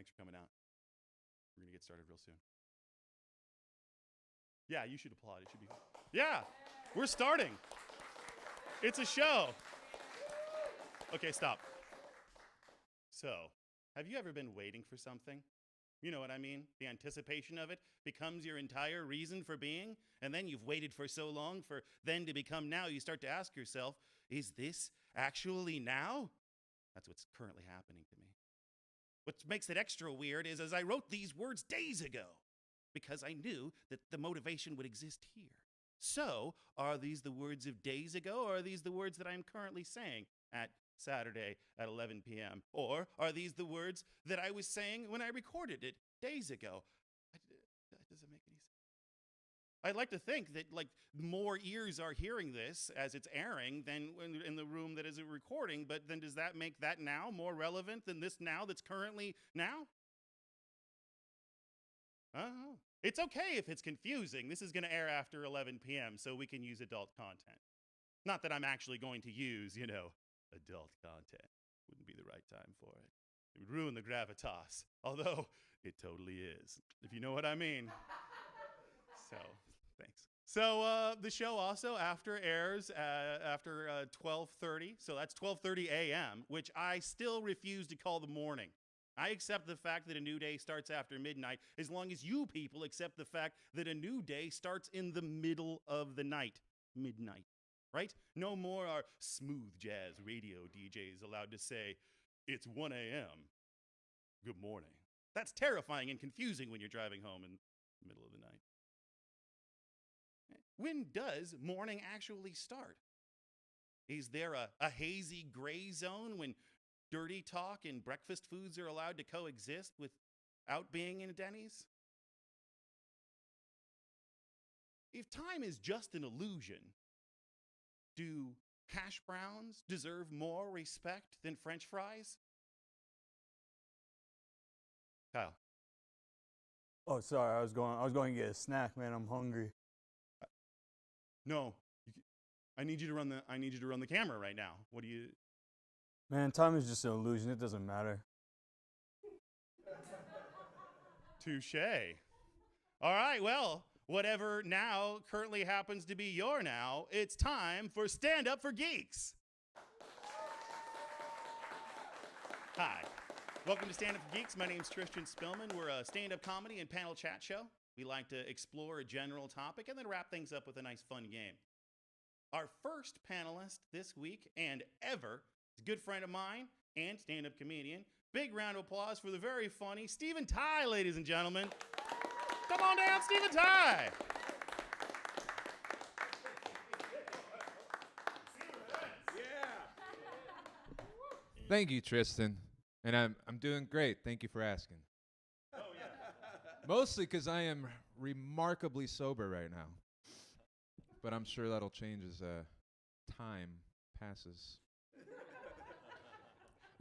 Thanks for coming out. We're going to get started real soon. Yeah, you should applaud. It should be. Yeah, we're starting. It's a show. Okay, stop. So, have you ever been waiting for something? You know what I mean? The anticipation of it becomes your entire reason for being, and then you've waited for so long for then to become now. You start to ask yourself, is this actually now? That's what's currently happening to me. What makes it extra weird is as I wrote these words days ago, because I knew that the motivation would exist here. So, are these the words of days ago, or are these the words that I'm currently saying at Saturday at 11 p.m.? Or are these the words that I was saying when I recorded it days ago? That doesn't make any sense. I'd like to think that more ears are hearing this as it's airing than in the room that is recording, but then does that make that now more relevant than this now that's currently now? Oh. It's okay if it's confusing. This is going to air after 11 p.m., so we can use adult content. Not that I'm actually going to use, adult content. Wouldn't be the right time for it. It would ruin the gravitas, although it totally is, if you know what I mean. So, thanks. So, the show also airs after 12:30, so that's 12:30 a.m., which I still refuse to call the morning. I accept the fact that a new day starts after midnight as long as you people accept the fact that a new day starts in the middle of the night, midnight, right? No more are smooth jazz radio DJs allowed to say, it's 1 a.m., good morning. That's terrifying and confusing when you're driving home in the middle of the night. When does morning actually start? Is there a hazy gray zone when dirty talk and breakfast foods are allowed to coexist without being in a Denny's? If time is just an illusion, do hash browns deserve more respect than French fries? Kyle. Oh, sorry. I was going to get a snack, man. I'm hungry. No. I need you to run the camera right now. What do you? Man, time is just an illusion. It doesn't matter. Touché. All right, well, whatever now currently happens to be your now, it's time for Stand Up for Geeks. Hi. Welcome to Stand Up for Geeks. My name's Tristian Spillman. We're a stand-up comedy and panel chat show. We like to explore a general topic and then wrap things up with a nice fun game. Our first panelist this week and ever is a good friend of mine and stand-up comedian. Big round of applause for the very funny Stephen Ty, ladies and gentlemen. Come on down, Stephen Ty. Thank you, Tristan. And I'm doing great. Thank you for asking. Oh, yeah. Mostly because I am remarkably sober right now. But I'm sure that'll change as time passes.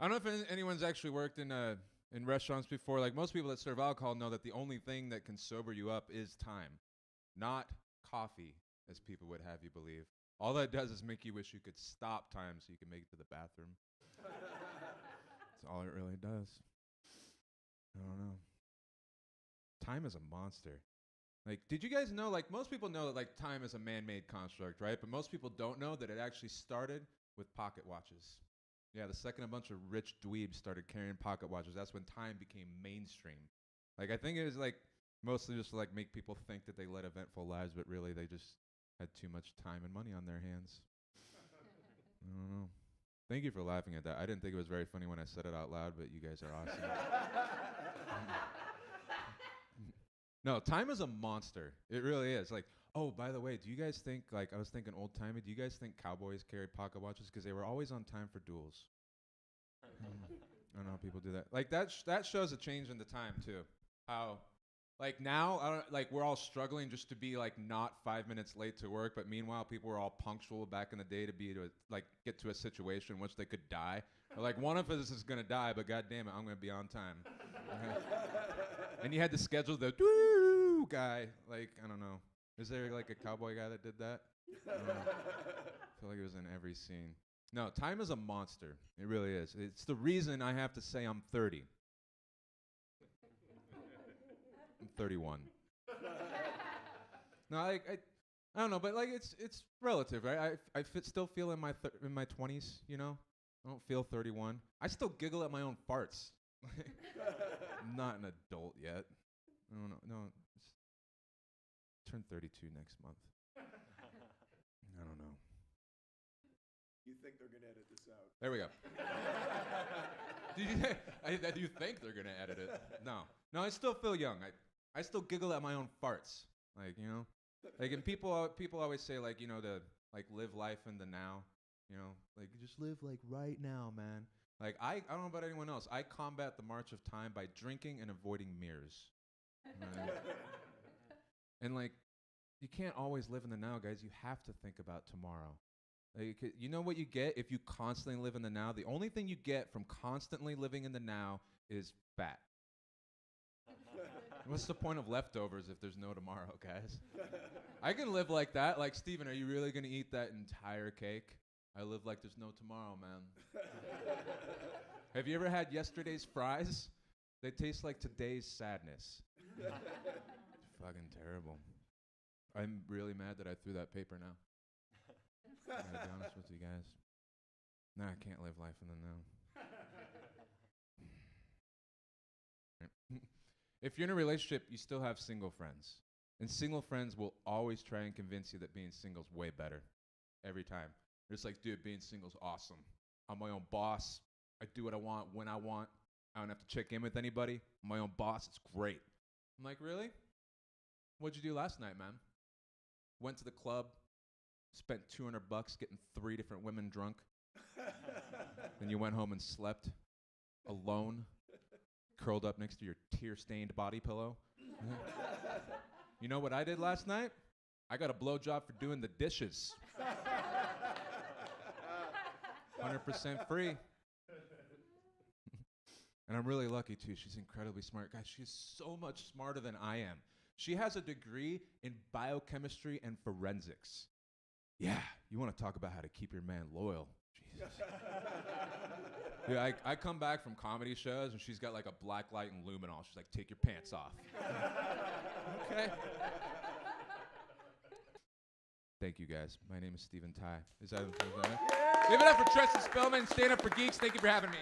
I don't know if anyone's actually worked in restaurants before. Like most people that serve alcohol know that the only thing that can sober you up is time, not coffee, as people would have you believe. All that does is make you wish you could stop time so you can make it to the bathroom. That's all it really does. I don't know. Time is a monster. Like, did you guys know, like, most people know that, like, time is a man-made construct, right? But most people don't know that it actually started with pocket watches. Yeah, the second a bunch of rich dweebs started carrying pocket watches, that's when time became mainstream. Like, I think it was, like, mostly just to, like, make people think that they led eventful lives, but really they just had too much time and money on their hands. I don't know. Thank you for laughing at that. I didn't think it was very funny when I said it out loud, but you guys are awesome. No, time is a monster. It really is. Like, oh, by the way, do you guys think, like, I was thinking old-timey, do you guys think cowboys carried pocket watches? Because they were always on time for duels. I don't know how people do that. Like, that shows a change in the time, too. How, like, now, we're all struggling just to be, like, not 5 minutes late to work, but meanwhile, people were all punctual back in the day to get to a situation in which they could die. Or, like, one of us is going to die, but God damn it, I'm going to be on time. And you had to schedule the doo guy. Like, I don't know. Is there like a cowboy guy that did that? I feel like it was in every scene. No, time is a monster. It really is. It's the reason I have to say I'm 30. 31. No, I don't know, but like it's relative, right? Still feel in my 20s, you know. I don't feel 31. I still giggle at my own farts. I'm not an adult yet. I don't know. No, turn 32 next month. I don't know. You think they're gonna edit this out? There we go. Do you think they're gonna edit it? No, I still feel young. I still giggle at my own farts. Like, you know, like, and people always say, like, you know, to like live life in the now. You know, like, just live like right now, man. Like, I don't know about anyone else. I combat the march of time by drinking and avoiding mirrors. Right? And like, you can't always live in the now, guys. You have to think about tomorrow. Like, you know what you get if you constantly live in the now? The only thing you get from constantly living in the now is fat. What's the point of leftovers if there's no tomorrow, guys? I can live like that. Like, Steven, are you really going to eat that entire cake? I live like there's no tomorrow, man. Have you ever had yesterday's fries? They taste like today's sadness. It's fucking terrible. I'm really mad that I threw that paper now. I gotta be honest with you guys. Nah, I can't live life in the now. If you're in a relationship, you still have single friends. And single friends will always try and convince you that being single's way better. Every time. They're just like, dude, being single's awesome. I'm my own boss. I do what I want when I want. I don't have to check in with anybody. I'm my own boss. It's great. I'm like, really? What'd you do last night, man? Went to the club. Spent $200 getting 3 different women drunk. Then you went home and slept alone, curled up next to your tear-stained body pillow. You know what I did last night? I got a blowjob for doing the dishes. 100% free. And I'm really lucky, too. She's incredibly smart. Guys, she's so much smarter than I am. She has a degree in biochemistry and forensics. Yeah, you want to talk about how to keep your man loyal. Jesus. Yeah, I come back from comedy shows, and she's got like a black light and luminol. She's like, take your pants off. Okay. Thank you, guys. My name is Steven Ty. Is that yeah. Give it up for Tristian Spillman. Stand up for Geeks. Thank you for having me.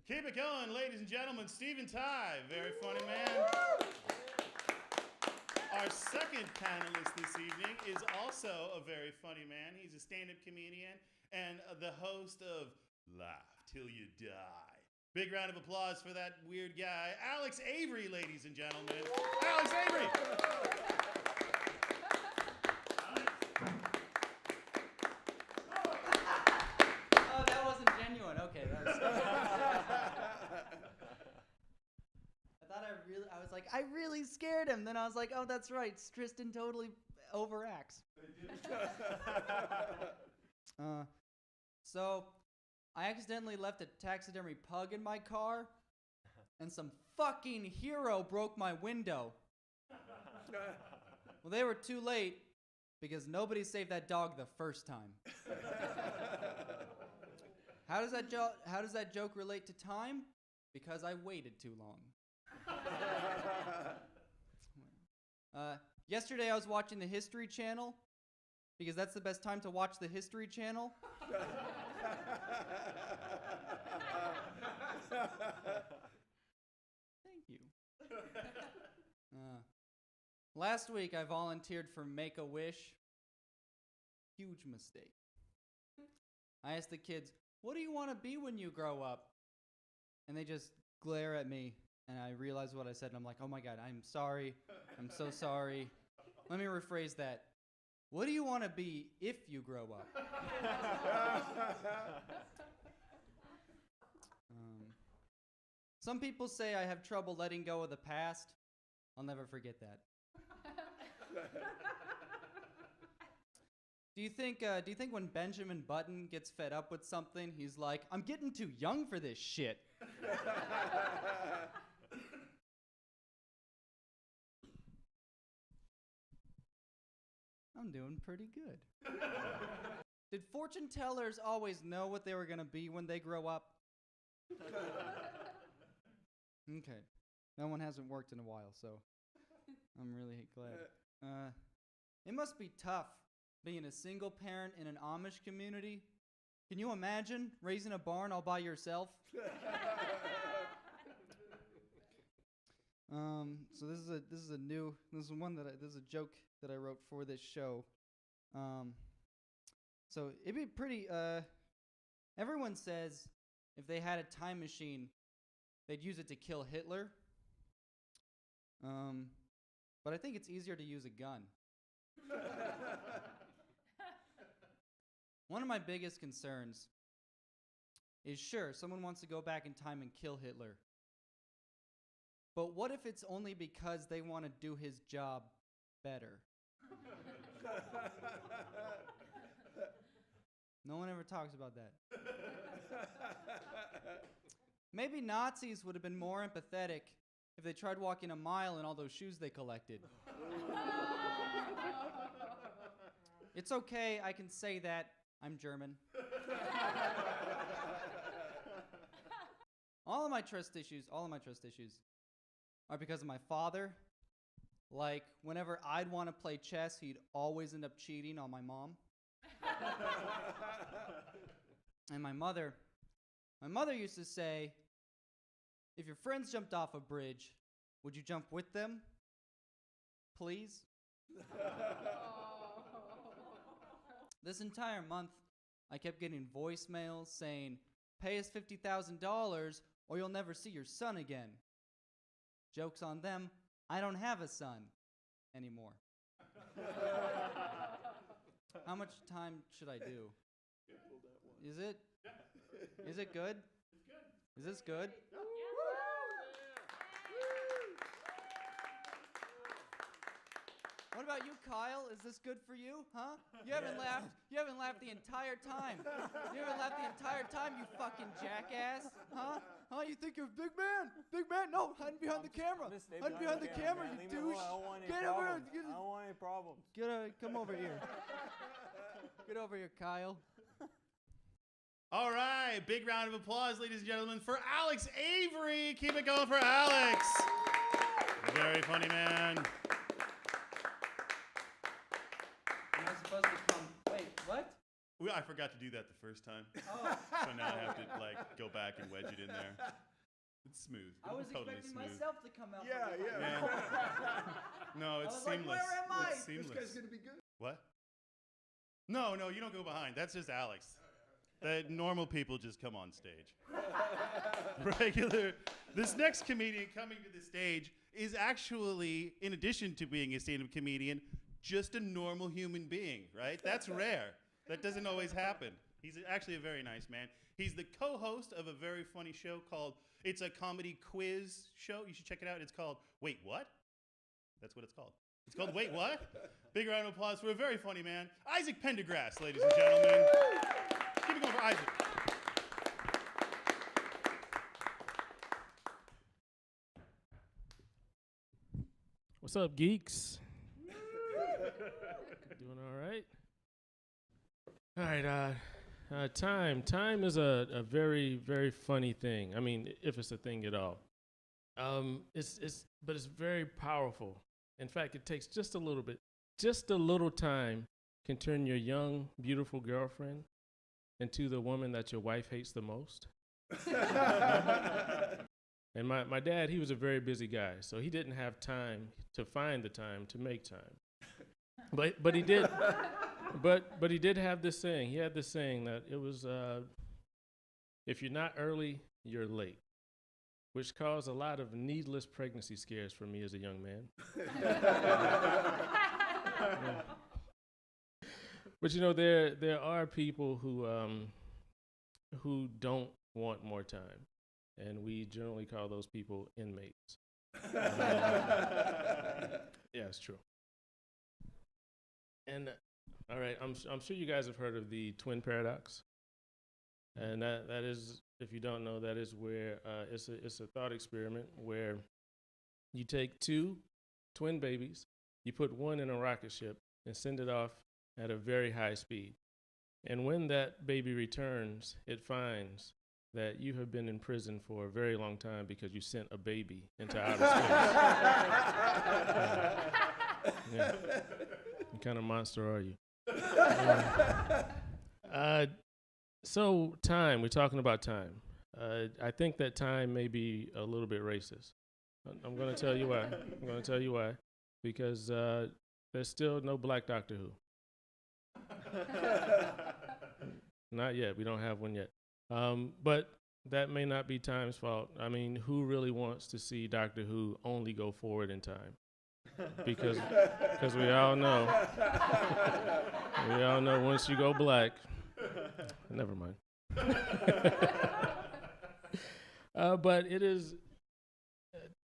Keep it going, ladies and gentlemen. Steven Ty, very funny man. Our second panelist this evening is also a very funny man. He's a stand-up comedian and the host of Laugh Till You Die. Big round of applause for that weird guy, Alex Avery, ladies and gentlemen. Alex Avery! Oh, that wasn't genuine. Okay, that was... I was like, I really scared him. Then I was like, oh, that's right. Tristian totally overacts. So I accidentally left a taxidermy pug in my car, and some fucking hero broke my window. Well, they were too late because nobody saved that dog the first time. How does that joke relate to time? Because I waited too long. Yesterday I was watching the History Channel because that's the best time to watch the History Channel. Thank you. Last week I volunteered for Make-A-Wish. Huge mistake. I asked the kids, what do you want to be when you grow up? And they just glare at me. And I realized what I said, and I'm like, oh my God, I'm sorry. I'm so sorry. Let me rephrase that. What do you want to be if you grow up? Some people say I have trouble letting go of the past. I'll never forget that. Do you think when Benjamin Button gets fed up with something, he's like, I'm getting too young for this shit? I'm doing pretty good. Did fortune tellers always know what they were going to be when they grow up? Okay. That one hasn't worked in a while, so I'm really glad. It must be tough being a single parent in an Amish community. Can you imagine raising a barn all by yourself? So this is a joke that I wrote for this show. So it'd be pretty. Everyone says if they had a time machine, they'd use it to kill Hitler. But I think it's easier to use a gun. One of my biggest concerns is, sure, someone wants to go back in time and kill Hitler. But what if it's only because they want to do his job better? No one ever talks about that. Maybe Nazis would have been more empathetic if they tried walking a mile in all those shoes they collected. It's okay, I can say that. I'm German. all of my trust issues are because of my father. Like, whenever I'd want to play chess, he'd always end up cheating on my mom. And my mother used to say, if your friends jumped off a bridge, would you jump with them? Please? This entire month, I kept getting voicemails saying, pay us $50,000 or you'll never see your son again. Joke's on them, I don't have a son anymore. How much time should I do? Is it? Is it good? It's good. Is this good? What about you, Kyle? Is this good for you? Huh? You haven't laughed. You haven't laughed the entire time. You haven't laughed the entire time, you fucking jackass. Huh? Huh? You think you're a big man? Big man? No, hiding behind the camera. Hiding behind the camera, you douche. Get over here. I don't want any problems. Come over here. Get over here, Kyle. All right, big round of applause, ladies and gentlemen, for Alex Avery. Keep it going for Alex. Very funny man. Am I supposed to come? Wait, what? I forgot to do that the first time. Oh. So now I have to go back and wedge it in there. It's smooth. I was totally expecting smooth. myself to come out. Yeah, yeah. Yeah. No, it's I was like, seamless. where am I? It's This seamless. guy's gonna be good. What? No, you don't go behind. That's just Alex. The normal people just come on stage. This next comedian coming to the stage is actually, in addition to being a stand-up comedian, just a normal human being, right? That's rare. That doesn't always happen. He's actually a very nice man. He's the co-host of a very funny show called, it's a comedy quiz show. You should check it out. It's called Wait, What? That's what it's called. It's called Wait, What? Big round of applause for a very funny man, Isaac Pendergrass, ladies and gentlemen. Keep it going for Isaac. What's up, geeks? Doing all right? All right, time is a very, very funny thing. I mean, if it's a thing at all. But it's very powerful. In fact, it takes just a little time can turn your young, beautiful girlfriend into the woman that your wife hates the most. And my dad, he was a very busy guy, so he didn't have time to find the time to make time. But he did. But he did have this saying. He had this saying that it was, if you're not early, you're late, which caused a lot of needless pregnancy scares for me as a young man. Yeah. But you know, there are people who don't want more time, and we generally call those people inmates. Yeah, it's true. And all right, I'm sure you guys have heard of the twin paradox, and that is, if you don't know, that is where it's a thought experiment where you take two twin babies, you put one in a rocket ship and send it off at a very high speed, and when that baby returns, it finds that you have been in prison for a very long time because you sent a baby into outer space. Yeah. What kind of monster are you? So time, we're talking about time. I think that time may be a little bit racist. I'm going to tell you why. Because there's still no black Doctor Who. Not yet. We don't have one yet. But that may not be time's fault. I mean, who really wants to see Doctor Who only go forward in time? Because we all know once you go black, never mind. But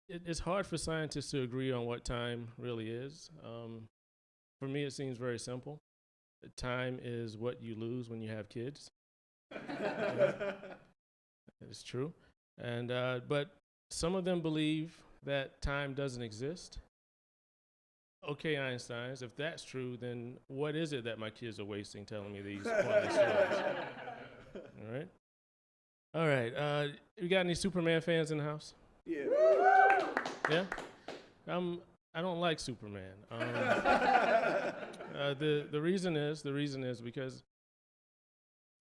it's hard for scientists to agree on what time really is. For me, it seems very simple. Time is what you lose when you have kids. It's true. And but some of them believe that time doesn't exist. Okay, Einsteins, if that's true, then what is it that my kids are wasting telling me these pointless stories? All right. You got any Superman fans in the house? Yeah. Yeah? I don't like Superman. The reason is because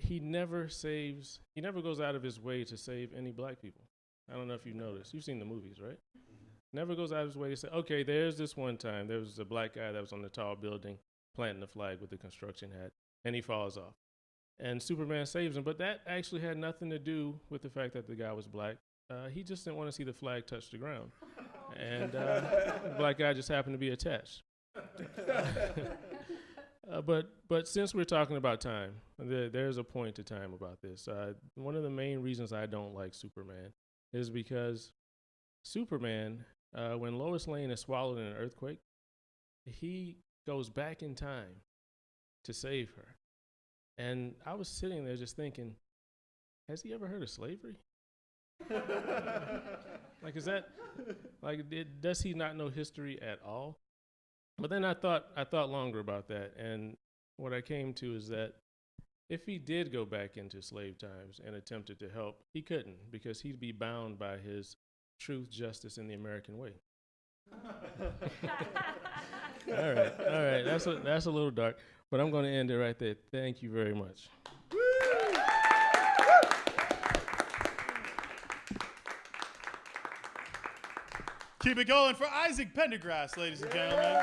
he never goes out of his way to save any black people. I don't know if you've noticed. You've seen the movies, right? Never goes out of his way to say, okay, there's this one time, there was a black guy that was on the tall building planting the flag with the construction hat, and he falls off. And Superman saves him, but that actually had nothing to do with the fact that the guy was black. He just didn't want to see the flag touch the ground. And the black guy just happened to be attached. But since we're talking about time, there's a point to time about this. One of the main reasons I don't like Superman is because Superman, when Lois Lane is swallowed in an earthquake, he goes back in time to save her. And I was sitting there just thinking, has he ever heard of slavery? Does he not know history at all? But then I thought longer about that, and what I came to is that if he did go back into slave times and attempted to help, he couldn't, because he'd be bound by his truth, justice, and the American way. All right. That's a little dark, but I'm going to end it right there. Thank you very much. Keep it going for Isaac Pendergrass, ladies and gentlemen.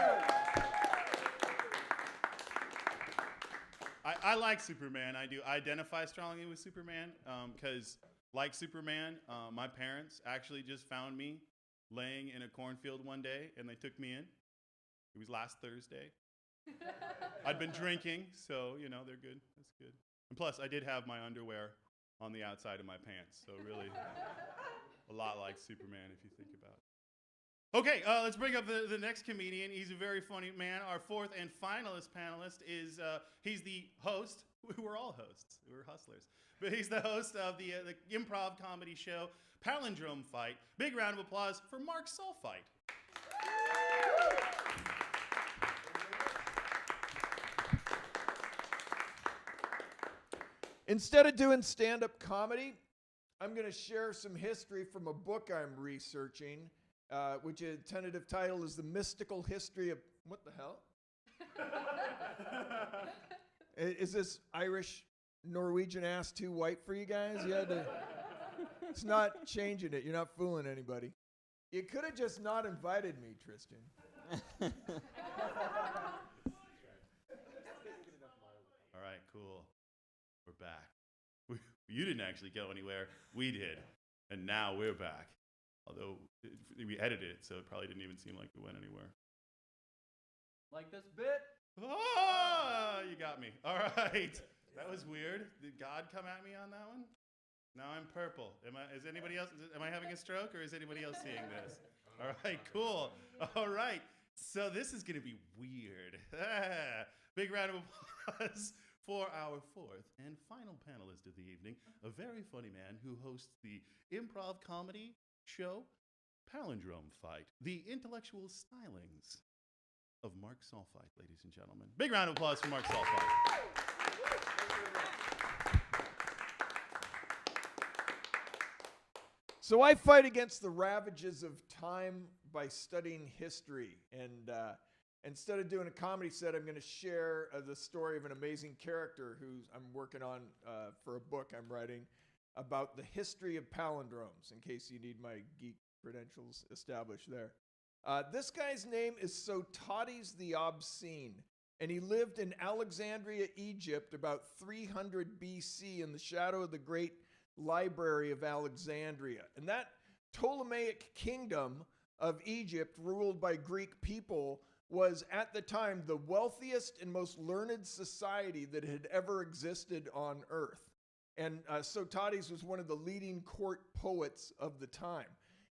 I like Superman. I do identify strongly with Superman because, like Superman, my parents actually just found me laying in a cornfield one day, and they took me in. It was last Thursday. I'd been drinking, so, they're good. That's good. And plus, I did have my underwear on the outside of my pants, so really a lot like Superman if you think about it. Okay, let's bring up the next comedian. He's a very funny man. Our fourth and finalist panelist is, he's the host. We're all hosts. We're hustlers. But he's the host of the improv comedy show, Palindrome Fight. Big round of applause for Mark Sulfite. Instead of doing stand-up comedy, I'm going to share some history from a book I'm researching, which a tentative title is The Mystical History of... What the hell? Is this Irish, Norwegian ass too white for you guys? You had to... It's not changing it. You're not fooling anybody. You could have just not invited me, Tristian. All right, cool. We're back. You didn't actually go anywhere. We did. And now we're back. Although we edited it, so it probably didn't even seem like we went anywhere. Like this bit? Oh, you got me. All right. That was weird. Did God come at me on that one? Now I'm purple. Is anybody else? Am I having a stroke, or is anybody else seeing this? All right, cool. All right. So this is going to be weird. Big round of applause for our fourth and final panelist of the evening, a very funny man who hosts the improv comedy show Palindrome Fight, the intellectual stylings of Mark Sulfite, ladies and gentlemen. Big round of applause for Mark Sulfite. So I fight against the ravages of time by studying history. And instead of doing a comedy set, I'm going to share the story of an amazing character who I'm working on for a book I'm writing about the history of palindromes, in case you need my geek credentials established there. This guy's name is Sotades the Obscene, and he lived in Alexandria, Egypt, about 300 BC in the shadow of the great library of Alexandria. And that Ptolemaic kingdom of Egypt, ruled by Greek people, was at the time the wealthiest and most learned society that had ever existed on earth. And Sotades was one of the leading court poets of the time.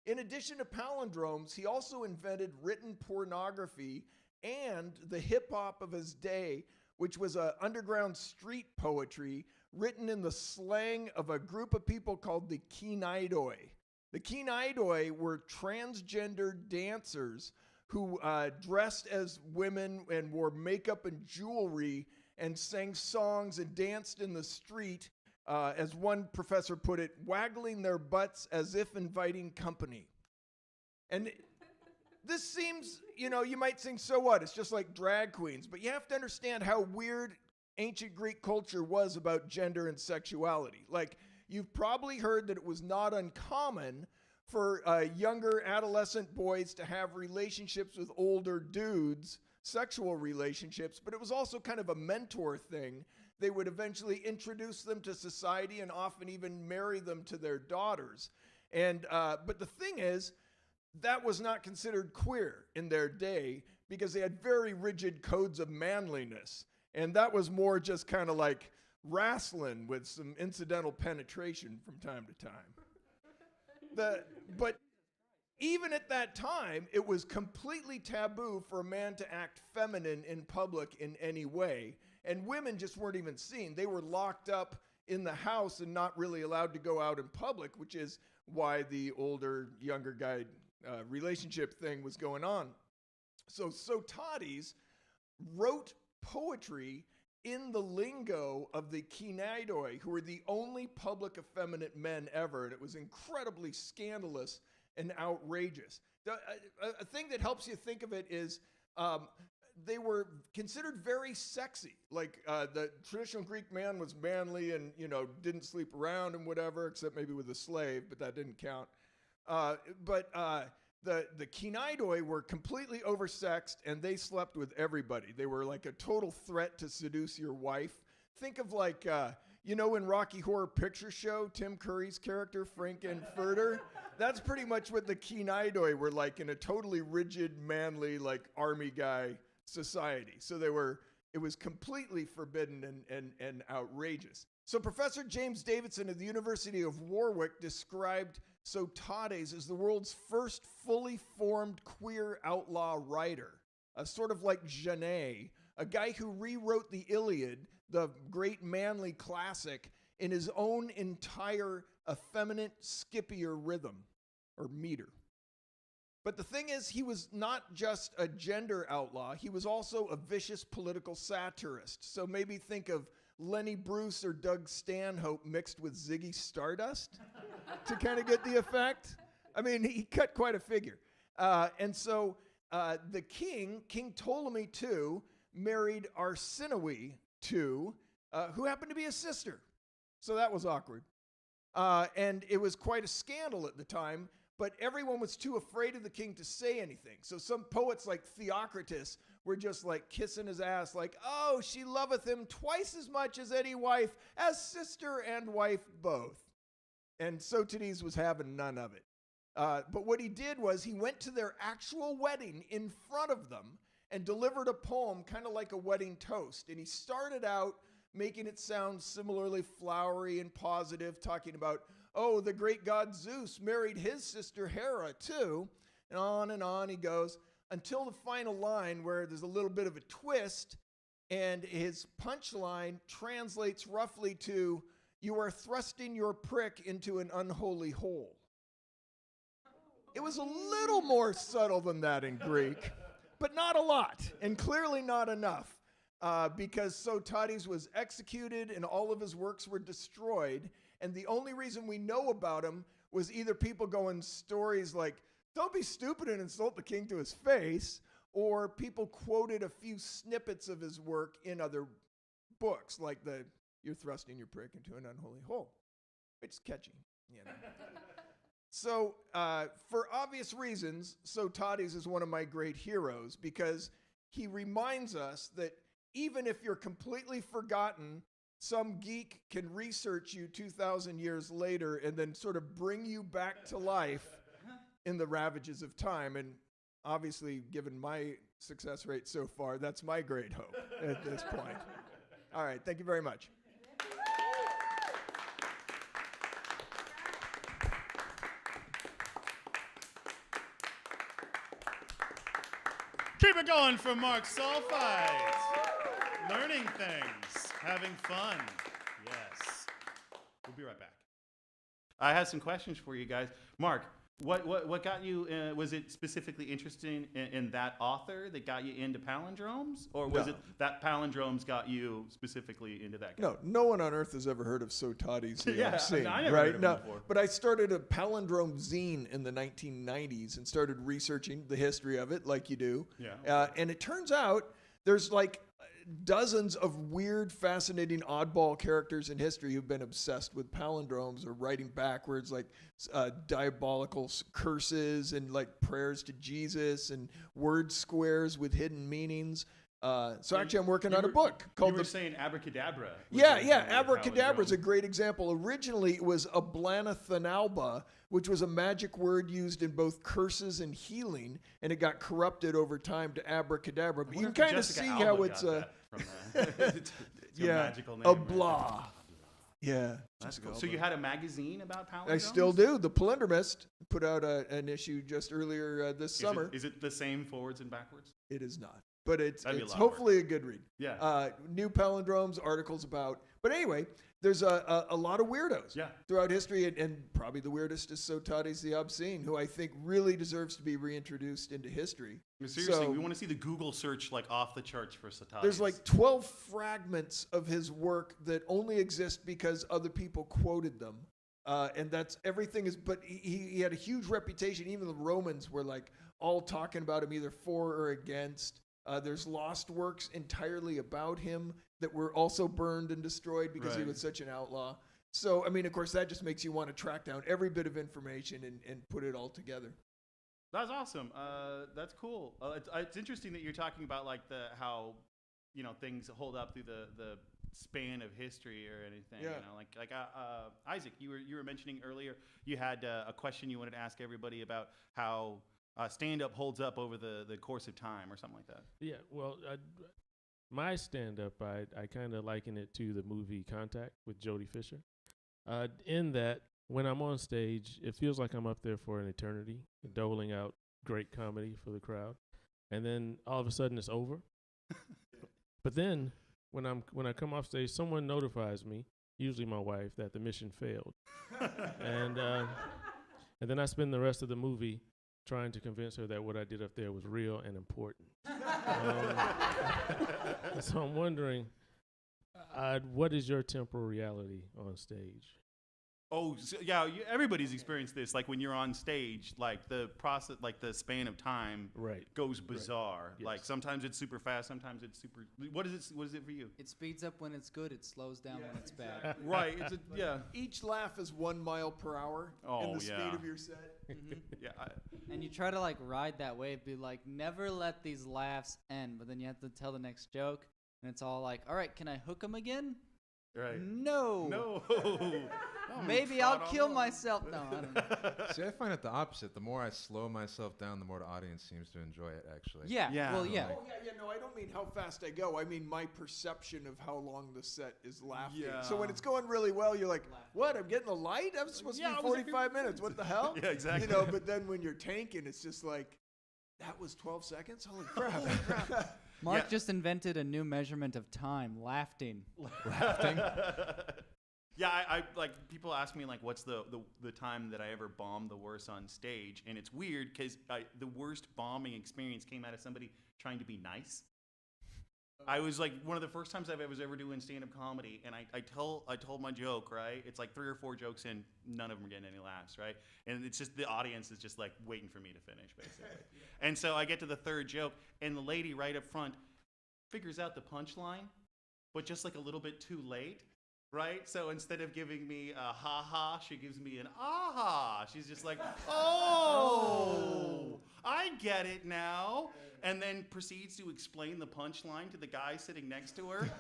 In addition to palindromes, he also invented written pornography and the hip hop of his day, which was underground street poetry written in the slang of a group of people called the Kinaidoi. The Kinaidoi were transgender dancers who dressed as women and wore makeup and jewelry and sang songs and danced in the street, as one professor put it, waggling their butts as if inviting company. And this seems, you might think, so what? It's just like drag queens. But you have to understand how weird ancient Greek culture was about gender and sexuality. Like, you've probably heard that it was not uncommon for younger adolescent boys to have relationships with older dudes, sexual relationships, but it was also kind of a mentor thing. They would eventually introduce them to society and often even marry them to their daughters. And but the thing is, that was not considered queer in their day because they had very rigid codes of manliness. And that was more just kind of like wrestling with some incidental penetration from time to time. But even at that time, it was completely taboo for a man to act feminine in public in any way. And women just weren't even seen. They were locked up in the house and not really allowed to go out in public, which is why the older, younger guy relationship thing was going on. So Sotades wrote poetry in the lingo of the Kinaidoi, who were the only public effeminate men ever, and it was incredibly scandalous and outrageous. A thing that helps you think of it is they were considered very sexy. Like the traditional Greek man was manly and didn't sleep around and whatever, except maybe with a slave, but that didn't count. The Kinaidoi were completely oversexed, and they slept with everybody. They were like a total threat to seduce your wife. Think of like, in Rocky Horror Picture Show, Tim Curry's character, Frankenfurter? That's pretty much what the Kinaidoi were like in a totally rigid, manly, like army guy society. So it was completely forbidden and outrageous. So Professor James Davidson of the University of Warwick described Sotades as the world's first fully formed queer outlaw writer, a sort of like Genet, a guy who rewrote the Iliad, the great manly classic, in his own entire effeminate, skippier rhythm, or meter. But the thing is, he was not just a gender outlaw, he was also a vicious political satirist. So maybe think of Lenny Bruce or Doug Stanhope mixed with Ziggy Stardust to kind of get the effect. I mean, he cut quite a figure. And so the King Ptolemy II, married Arsinoe II, who happened to be a sister. So that was awkward. And it was quite a scandal at the time, but everyone was too afraid of the king to say anything. So some poets like Theocritus were just like kissing his ass like, oh, she loveth him twice as much as any wife, as sister and wife both. And Sotades was having none of it. But what he did was he went to their actual wedding in front of them and delivered a poem kind of like a wedding toast. And he started out making it sound similarly flowery and positive, talking about, oh, the great god Zeus married his sister Hera too. And on he goes until the final line where there's a little bit of a twist and his punchline translates roughly to, you are thrusting your prick into an unholy hole. It was a little more subtle than that in Greek, but not a lot, and clearly not enough, because Sotades was executed and all of his works were destroyed, and the only reason we know about him was either people going stories like, don't be stupid and insult the king to his face, or people quoted a few snippets of his work in other books, like you're thrusting your prick into an unholy hole. It's catchy, you know. So, for obvious reasons, Sotades is one of my great heroes because he reminds us that even if you're completely forgotten, some geek can research you 2,000 years later and then sort of bring you back to life in the ravages of time. And obviously, given my success rate so far, that's my great hope at this point. All right, thank you very much. Keep it going for Mark Sulfite. Learning things, having fun. Yes. We'll be right back. I have some questions for you guys. Mark, what got you, was it specifically interesting in that author that got you into palindromes? Or was it that palindromes got you specifically into that guy? No one on earth has ever heard of Sotades. Yeah, I never heard of him before. But I started a palindrome zine in the 1990s and started researching the history of it, like you do. Yeah. And it turns out there's like dozens of weird, fascinating, oddball characters in history who've been obsessed with palindromes or writing backwards, like diabolical curses and like prayers to Jesus and word squares with hidden meanings. So actually, I'm working on a book called. You were saying abracadabra. Yeah, abracadabra is a great example. Originally, it was ablanathanalba, which was a magic word used in both curses and healing, and it got corrupted over time to abracadabra. But you can kind of see how it's magical name. Abla. Yeah. That's cool. So you had a magazine about palindromes? I still do. The Palindromist put out an issue just earlier this summer. Is it the same forwards and backwards? It is not. But it's hopefully a good read. Yeah. New palindromes, articles about. But anyway, there's a lot of weirdos throughout history, and probably the weirdest is Sotades the Obscene, who I think really deserves to be reintroduced into history. Seriously, we want to see the Google search like off the charts for Sotades. There's like 12 fragments of his work that only exist because other people quoted them. And that's everything is, but he had a huge reputation. Even the Romans were like all talking about him either for or against. There's lost works entirely about him that were also burned and destroyed because he was such an outlaw. So, I mean, of course, that just makes you want to track down every bit of information and put it all together. That's awesome. That's cool. It's interesting that you're talking about like how things hold up through the span of history or anything. Yeah. Like Isaac, you were mentioning earlier you had a question you wanted to ask everybody about how stand-up holds up over the course of time or something like that. Yeah, well, my stand-up, I kind of liken it to the movie Contact with Jodie Fisher. In that, when I'm on stage, it feels like I'm up there for an eternity, doling out great comedy for the crowd. And then all of a sudden it's over. But then when I come off stage, someone notifies me, usually my wife, that the mission failed. And then I spend the rest of the movie trying to convince her that what I did up there was real and important. So I'm wondering, what is your temporal reality on stage? Oh, so, yeah, everybody's experienced this. Like when you're on stage, like the process, like the span of time goes bizarre. Yes. Like sometimes it's super fast, sometimes it's super. What is it for you? It speeds up when it's good. It slows down when it's bad. Right. Each laugh is 1 mile per hour in the speed of your set. Mm-hmm. Yeah. And you try to like ride that wave, be like, never let these laughs end. But then you have to tell the next joke, and it's all like, all right, can I hook them again? Right. No. Maybe I'll kill myself. No, I don't know. See, I find it the opposite. The more I slow myself down, the more the audience seems to enjoy it, actually. Yeah. Well, yeah. Oh, yeah, no, I don't mean how fast I go. I mean my perception of how long the set is laughing. Yeah. So when it's going really well, you're like, what, I'm getting the light? That was supposed to be 45 minutes. What the hell? Yeah, exactly. But then when you're tanking, it's just like, that was 12 seconds? Holy crap. Mark just invented a new measurement of time, laughing. Yeah, I like people ask me like, what's the time that I ever bombed the worst on stage, and it's weird because the worst bombing experience came out of somebody trying to be nice. I was like one of the first times I was ever doing stand-up comedy, and I told my joke, right? It's like 3 or 4 jokes in, none of them are getting any laughs, right? And it's just the audience is just like waiting for me to finish, basically. And so I get to the 3rd joke, and the lady right up front figures out the punchline, but just like a little bit too late, right? So instead of giving me a ha-ha, she gives me an aha. She's just like, oh, I get it now. And then proceeds to explain the punchline to the guy sitting next to her.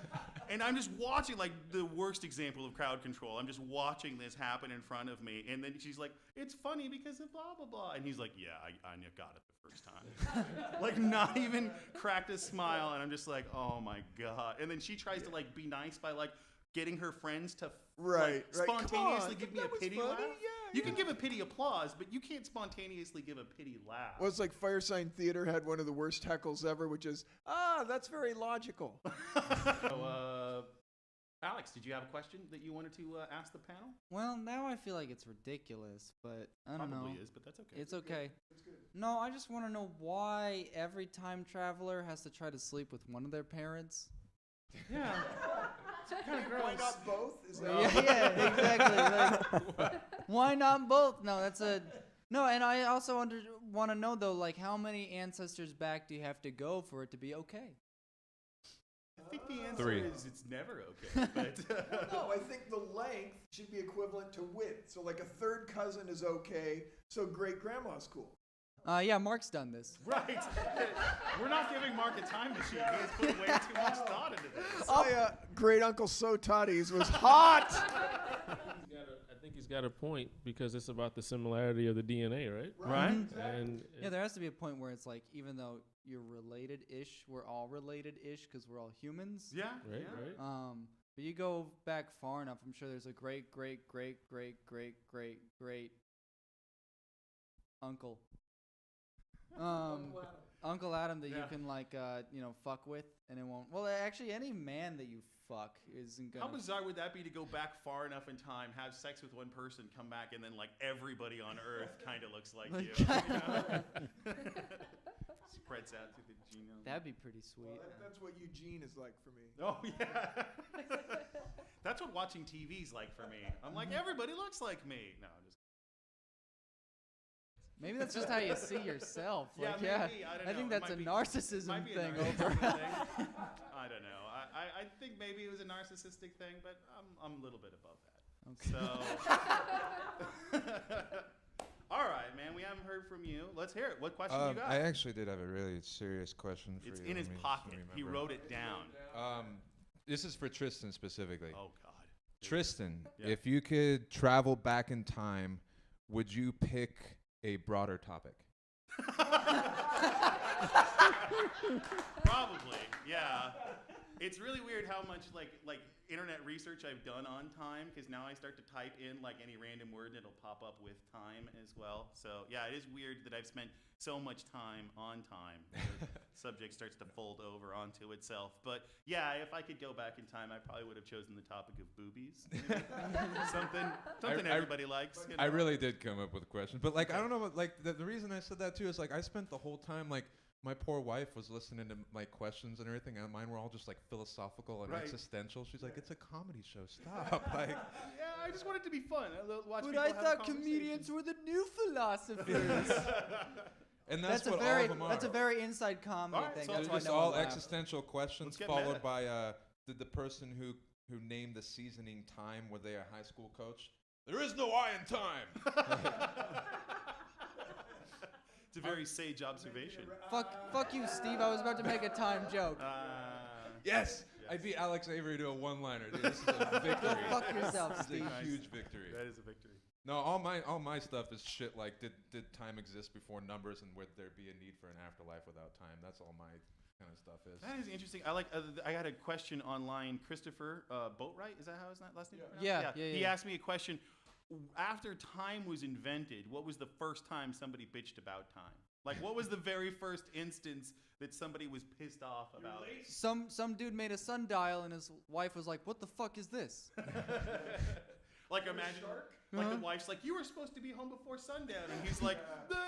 And I'm just watching, like, the worst example of crowd control. I'm just watching this happen in front of me. And then she's like, it's funny because of blah, blah, blah. And he's like, yeah, I got it the first time. Like, not even cracked a smile. And I'm just like, oh, my God. And then she tries to, like, be nice by, like, getting her friends to spontaneously give me a pity laugh. You can give a pity applause, but you can't spontaneously give a pity laugh. Well, it's like Firesign Theater had one of the worst heckles ever, which is, that's very logical. So, Alex, did you have a question that you wanted to ask the panel? Well, now I feel like it's ridiculous, but I don't know. Probably is, but that's okay. It's okay. No, I just want to know why every time traveler has to try to sleep with one of their parents. Yeah. Kind of gross. Why not both? Is that Yeah, exactly. Like, why not both? No, that's a no. And I also want to know though, like, how many ancestors back do you have to go for it to be okay? I think the answer 3. is it's never okay. But No, I think the length should be equivalent to width. So like a 3rd cousin is okay, so great grandma's cool. Yeah, Mark's done this. right. We're not giving Mark a time machine. He has put way too much thought into this. My great uncle Sotatis was hot. I think he's got a point because it's about the similarity of the DNA, right? Right? And Yeah, there has to be a point where it's like, even though you're related-ish, we're all related-ish because we're all humans. Yeah. right, yeah. right. But you go back far enough, I'm sure there's a great uncle. Uncle Adam that you can like fuck with and it won't. Well, actually, any man that you fuck isn't gonna. How bizarre would that be to go back far enough in time, have sex with one person, come back, and then like everybody on Earth kind of looks like you? Spreads out through the genome. That'd be pretty sweet. Well, that's what Eugene is like for me. Oh yeah. That's what watching TV's like for me. I'm like, everybody looks like me. No, I'm just. Maybe that's just how you see yourself. Yeah, Like, maybe. I don't know. think It that's might a be- narcissism might be a thing narcissism over. thing. I don't know. I think maybe it was a narcissistic thing, but I'm a little bit above that. Okay. So, all right, man. We haven't heard from you. Let's hear it. What question you got? I actually did have a really serious question for It's you. in his Let me pocket. He remember. wrote it down. This is for Tristan specifically. Oh God. Tristan, Yeah. if you could travel back in time, would you pick a broader topic? Probably, yeah. It's really weird how much like internet research I've done on time, because now I start to type in like any random word and it'll pop up with time as well. So yeah, it is weird that I've spent so much time on time. The subject starts to fold over onto itself. But yeah, if I could go back in time, I probably would have chosen the topic of boobies. something everybody likes. You know? I really did come up with a question, but like I don't know, what, like the reason I said that too is like I spent the whole time like my poor wife was listening to my questions and everything, and mine were all just like philosophical and Right. existential. She's like, "It's a comedy show, stop!" Like, Yeah, I just want it to be fun. Watch But people I have thought conversations. comedians were the new philosophers. and that's a what very all of them are. that's a very inside comedy Alright, thing. so That's They're why just no one all laughed. existential questions Let's get followed meta. by the person who named the seasoning time. Were they a high school coach? There is no I in time. It's a very sage observation. Fuck you, Steve. I was about to make a time joke. Yes, I beat Alex Avery to a one-liner. Dude, this is a victory. Fuck yourself, This is Steve. a huge victory. That is a victory. No, all my stuff is shit like did time exist before numbers, and would there be a need for an afterlife without time? That's all my kind of stuff is. That is interesting. I like. I had a question online. Christopher Boatwright, is that how his last name? is Yeah. pronounced? Yeah, He yeah. asked me a question. After time was invented, what was the first time somebody bitched about time? Like, what was the very first instance that somebody was pissed off about? Some dude made a sundial and his wife was like, "What the fuck is this?" Like, imagine. Like the wife's like, you were supposed to be home before sundown, and he's like, but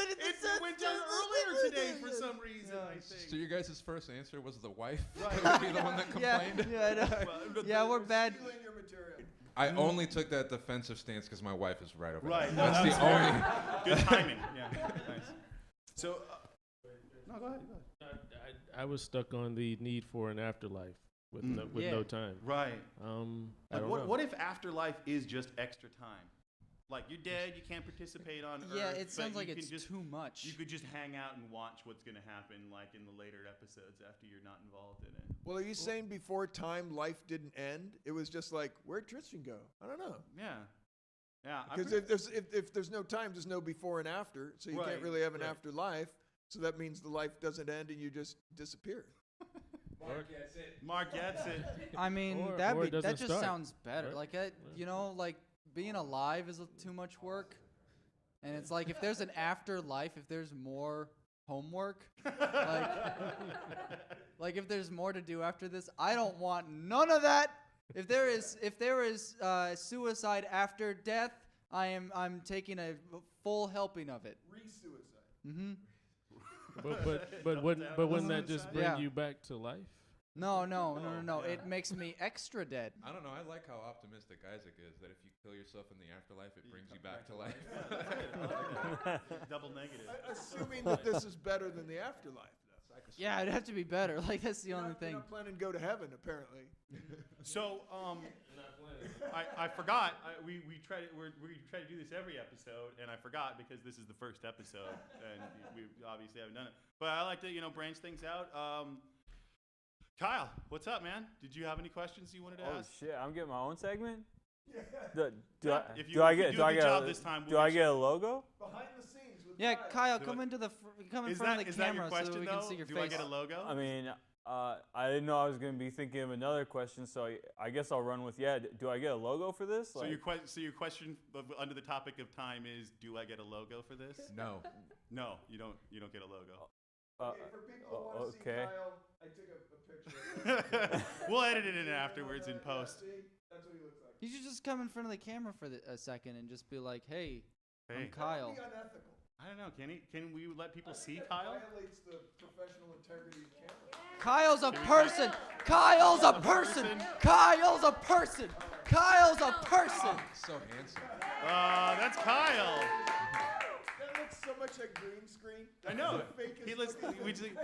it went down earlier today for some reason. I think. So your guys' first answer was the wife? Right. That would be the one that complained? Yeah, I know. Yeah, we're bad. Stealing your material. I only took that defensive stance because my wife is right over Right. there. No, That's the only. good timing. Yeah. Nice. So, no, go ahead. I was stuck on the need for an afterlife with no time. Right. I Like, don't what, know. what if afterlife is just extra time? Like you're dead, you can't participate on Earth. Yeah, it but sounds like you it's can just, too much. You could just hang out and watch what's going to happen, like in the later episodes after you're not involved in it. Well, are you saying before time life didn't end? It was just like, where'd Tristian go? I don't know. Yeah. Yeah. Because if there's no time, there's no before and after, so you Right, can't really have an right. afterlife. So that means the life doesn't end and you just disappear. Mark gets it. I mean, Or that it doesn't just start, sounds better. right? Like, you know, like being alive is too much work. And it's like if there's an afterlife, if there's more homework, like if there's more to do after this, I don't want none of that. If there is suicide after death, I'm taking a full helping of it. Re-suicide. Mm-hmm. But wouldn't that just bring Yeah. you back to life? No. yeah. It makes me extra dead. I don't know. I like how optimistic Isaac is that if you kill yourself in the afterlife, it brings you back to life. Double negative. Assuming that this is better than the afterlife, though. Yeah, it'd have to be better. Like that's the only You're thing. not planning to go to heaven, apparently. So, I forgot. We try to do this every episode, and I forgot because this is the first episode, and we obviously haven't done it. But I like to branch things out. Kyle, what's up, man? Did you have any questions you wanted to Oh ask? shit! I'm getting my own segment. If Do you- I if you get do a do I good get job a, this time, do we'll I get get a logo? Behind the scenes with Yeah, Kyle, Do come it. into the come in Is front that of the is that camera your question so we though? can see your Do face. I get a logo? I mean, I didn't know I was gonna be thinking of another question, so I guess I'll run with Do I get a logo for this? So your question under the topic of time is, do I get a logo for this? No. No, you don't. You don't get a logo. Okay, for people who want to see okay. Kyle, I took a picture. We'll edit it in afterwards in post. See? That's what he looks like. You should just come in front of the camera for a second and just be like, "Hey, I'm Hey, Kyle." That would be unethical. I don't know. Can we let people see That Kyle? violates the professional integrity of camera. Kyle's a person. Kyle's a person. Kyle's a person. Kyle's a person. So handsome. That's Kyle. That looks so much like green screen. I know. The fakest He looks. looking-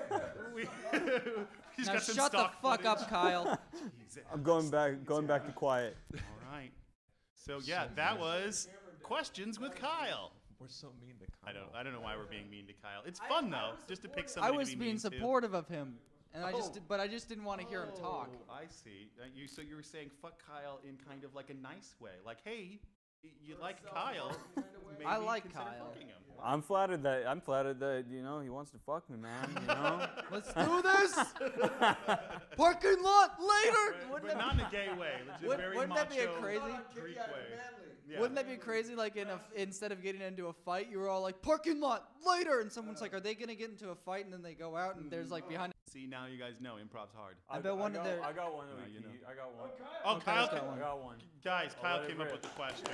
He's Now got some shut the stock fuck up, footage. Kyle. Jesus. I'm going back to quiet. All right. So yeah, that was questions with Kyle. We're so mean to Kyle. I don't know why we're being mean to Kyle. It's fun though, just to pick somebody I was to be being mean to. supportive of him, and I Oh. just didn't want to hear him talk. Oh, I see. So you were saying fuck Kyle in kind of like a nice way, like hey, you like Kyle? Maybe I like consider Kyle. fucking him. I'm flattered that he wants to fuck me, man. You know. Let's do this. Parking lot later. But not in a gay way. It's a very wouldn't that be a macho crazy? Greek Yeah, way. manly. Yeah. Wouldn't that be crazy? Like instead of getting into a fight, you were all like parking lot later, and someone's like, "Are they gonna get into a fight?" And then they go out, and there's like behind. See, now you guys know improv's hard. I bet one of their- I got one. No, you know. I got one. Oh, Kyle, got one. I got one. guys, I'll Kyle let it came up rip. with the question.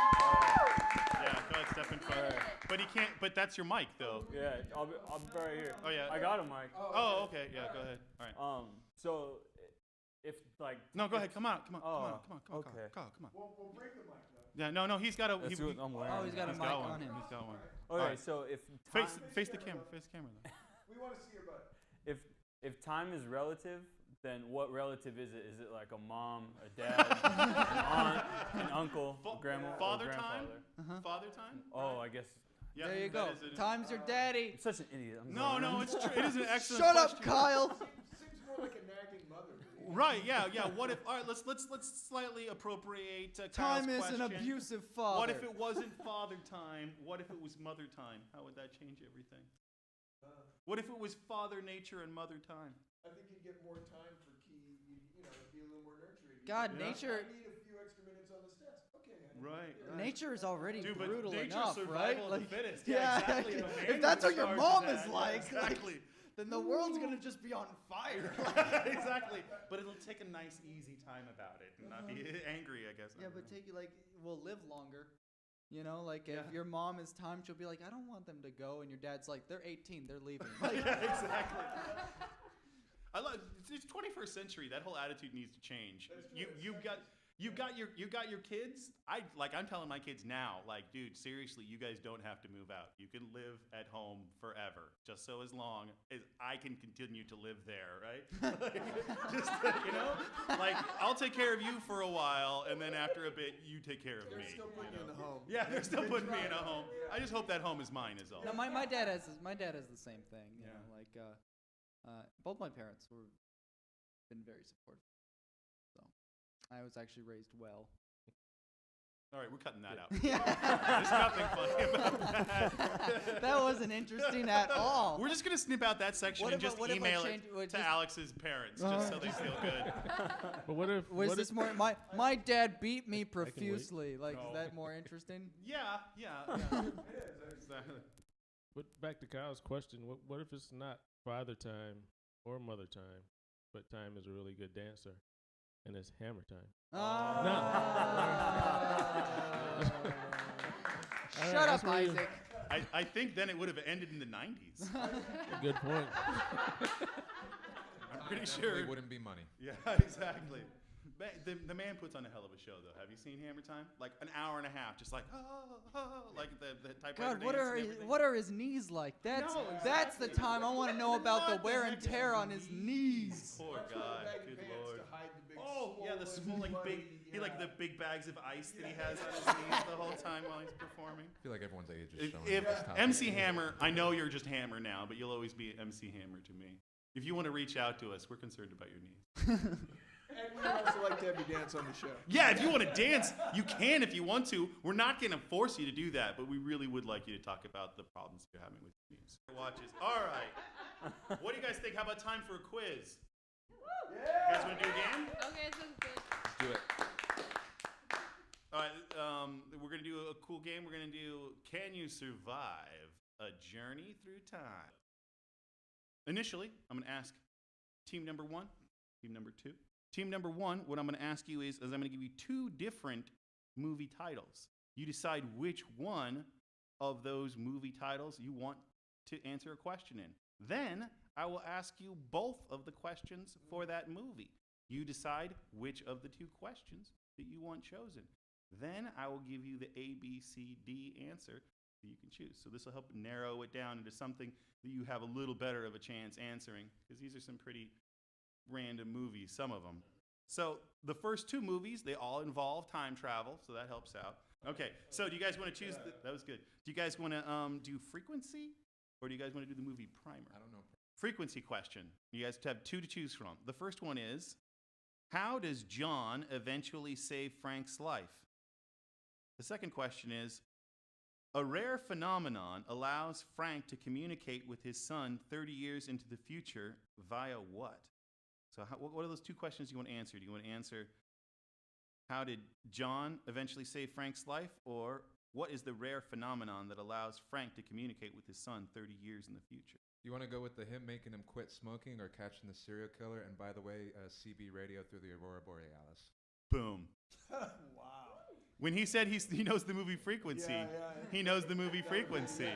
Yeah, go ahead, step in front. But he can't. But that's your mic, though. Yeah, I'll be right here. Oh yeah. I got him, Mike. Oh, okay. Yeah, go ahead. All right. So if like. No, go ahead. Come on. Oh, Come on. okay. Kyle, come on. We'll break the mic though. Yeah, no. He's got a. That's what I'm wearing. Oh, he's got a He's mic got one. on him. He's got one. Okay, Alright. so if Face the camera. Face the camera. Though. We want to see your butt. if time is relative, then what relative is it? Is it like a mom, a dad, an aunt, an uncle, a grandma, or Father grandfather? time. Father time. Oh, I guess. Yeah, There you that go. is it. Time's your daddy. I'm such an idiot. I'm No, sorry. it's true. It is an excellent. Shut up, question. Kyle. Seems more like a nagging mother. Right. Yeah. What if? All right. Let's slightly appropriate Time Kyle's is an question. abusive father. What if it wasn't father time? What if it was mother time? How would that change everything? What if it was father nature and mother time? I think you'd get more time for key. You know, it'd be a little more nurturing. God, Yeah. nature. I need a few extra minutes on this test. Okay. honey. Right. Nature is already Dude, but brutal nature's enough, survival right? of Like, the fittest. yeah, exactly. if The man that's was what your in charge mom of is that. like, Exactly. then the world's gonna just be on fire. Exactly. But it'll take a nice, easy time about it and not be angry, I guess. Yeah, but we'll live longer. You know, like if your mom is timed, she'll be like, I don't want them to go, and your dad's like, they're 18, they're leaving. Yeah, exactly. I love it's 21st century. That whole attitude needs to change. You've got your kids. I'm telling my kids now, like, dude, seriously, you guys don't have to move out. You can live at home forever, just so as long as I can continue to live there, right? Just like I'll take care of you for a while, and then after a bit, you take care of me. They're still putting you in the home. Yeah, they're still putting me in a home. I just hope that home is mine, is all. No, my dad has the same thing. You know, like both my parents been very supportive. So I was actually raised well. All right, we're cutting that out. Yeah. There's nothing funny about that. That wasn't interesting at all. We're just gonna snip out that section and just email it to just- Alex's parents, just so they feel good. But what if? Was what this if, more? My dad beat me wait. profusely. Like, No. is that more interesting? Yeah. Exactly. But back to Kyle's question. What if it's not father time or mother time, but time is a really good dancer, and it's hammer time? Shut that's up, where you- Isaac. I think then it would have ended in the 90s. Good point. I'm pretty Definitely sure. wouldn't be money. Yeah, exactly. The man puts on a hell of a show, though. Have you seen Hammer Time? Like an hour and a half, just like like the typewriter God, dance and everything. what are his knees like? That's No, that's the exactly. time I want to know about the What wear the and heck tear is on his knees. Poor guy. Good lord. Oh yeah, the small like big. He like the big bags of ice that he has on his knees the whole time while he's performing. I feel like everyone's age is showing. If this topic. MC Hammer, I know you're just Hammer now, but you'll always be MC Hammer to me. If you want to reach out to us, we're concerned about your needs. And we'd also like to have you dance on the show. Yeah, if you want to dance, you can if you want to. We're not going to force you to do that, but we really would like you to talk about the problems you're having with your knees. Watches. All right. What do you guys think? How about time for a quiz? You guys want to do a game? Okay, sounds good. Let's do it. All right. We're going to do a cool game. We're going to do Can You Survive a Journey Through Time? Initially, I'm going to ask team number 1, team number 2. Team number 1, what I'm going to ask you is I'm going to give you 2 different movie titles. You decide which one of those movie titles you want to answer a question in. Then I will ask you both of the questions for that movie. You decide which of the 2 questions that you want chosen. Then I will give you the A, B, C, D answer that you can choose. So this will help narrow it down into something that you have a little better of a chance answering, because these are some pretty random movies, some of them. So the first 2 movies, they all involve time travel, so that helps out. Okay, so do you guys want to choose? That was good. Do you guys want to do frequency, or do you guys want to do the movie primer? I don't know. Frequency question. You guys have 2 to choose from. The first one is, how does John eventually save Frank's life? The second question is, a rare phenomenon allows Frank to communicate with his son 30 years into the future via what? So what are those 2 questions you want to answer? Do you want to answer, how did John eventually save Frank's life? Or what is the rare phenomenon that allows Frank to communicate with his son 30 years in the future? Do you want to go with him making him quit smoking or catching the serial killer? And by the way, CB radio through the Aurora Borealis. Boom. Wow. When he said he knows the movie Frequency, Yeah. he knows the movie Frequency.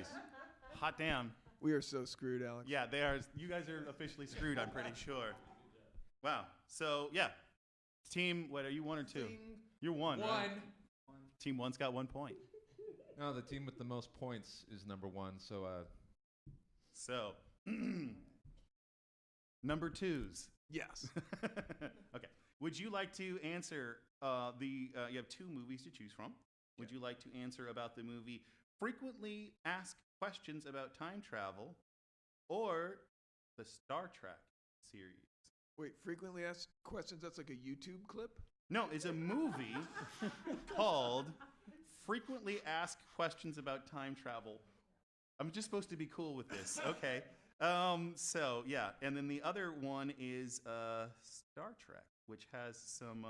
Hot damn. We are so screwed, Alex. Yeah, they are. You guys are officially screwed, I'm pretty sure. Wow. So, yeah. Team, what, are you 1 or 2? You're 1. Right? Team 1's got 1 point. No, the team with the most points is number 1. So, number 2s. Yes. Okay. Would you like to answer you have 2 movies to choose from. Would you like to answer about the movie Frequently Asked Questions About Time Travel or the Star Trek series? Wait, frequently asked questions? That's like a YouTube clip? No, it's a movie called Frequently Asked Questions About Time Travel. I'm just supposed to be cool with this. Okay. So, yeah. And then the other one is Star Trek, which has some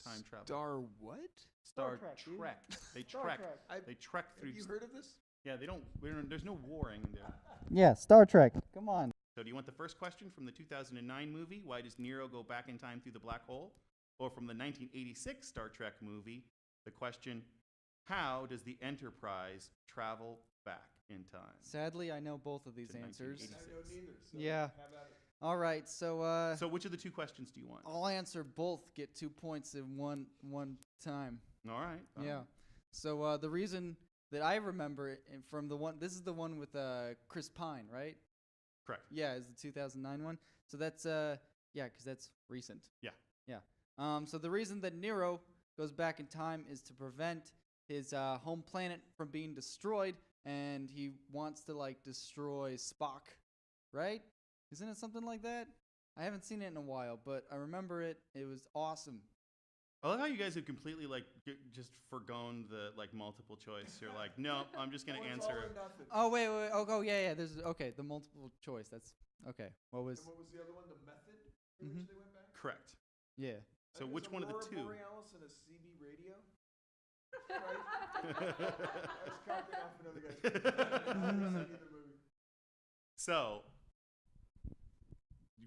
time travel. Star what? Star Trek, dude. Trek. They Star trek. Trek. They trek through. Have you heard of this? Yeah, they don't. There's no warring there. Yeah, Star Trek. Come on. So do you want the first question from the 2009 movie, Why Does Nero Go Back in Time Through the Black Hole? Or from the 1986 Star Trek movie, the question, how does the Enterprise travel back in time? Sadly, I know both of these To answers. 1986. I know neither. So Yeah. Have at it. All right, so So which of the two questions do you want? I'll answer both. Get 2 points in one time. All right. Yeah. So the reason that I remember it from the one, this is the one with Chris Pine, right? Correct. Yeah, is the 2009 one. So that's yeah, because that's recent. Yeah. Yeah. So the reason that Nero goes back in time is to prevent his home planet from being destroyed, and he wants to like destroy Spock, right? Isn't it something like that? I haven't seen it in a while, but I remember it. It was awesome. I love how you guys have completely like just forgone the like multiple choice. You're like, no, I'm just gonna Well, it's all answer. or nothing. Oh wait. Oh yeah. There's okay. The multiple choice. That's okay. What was? And what was the other one? The method in Mhm. which they went back? Correct. Yeah. So I think which it's one of the Aurora two? Borealis and a CB radio. Right? I was copying off another guy's. I haven't seen either movie. So,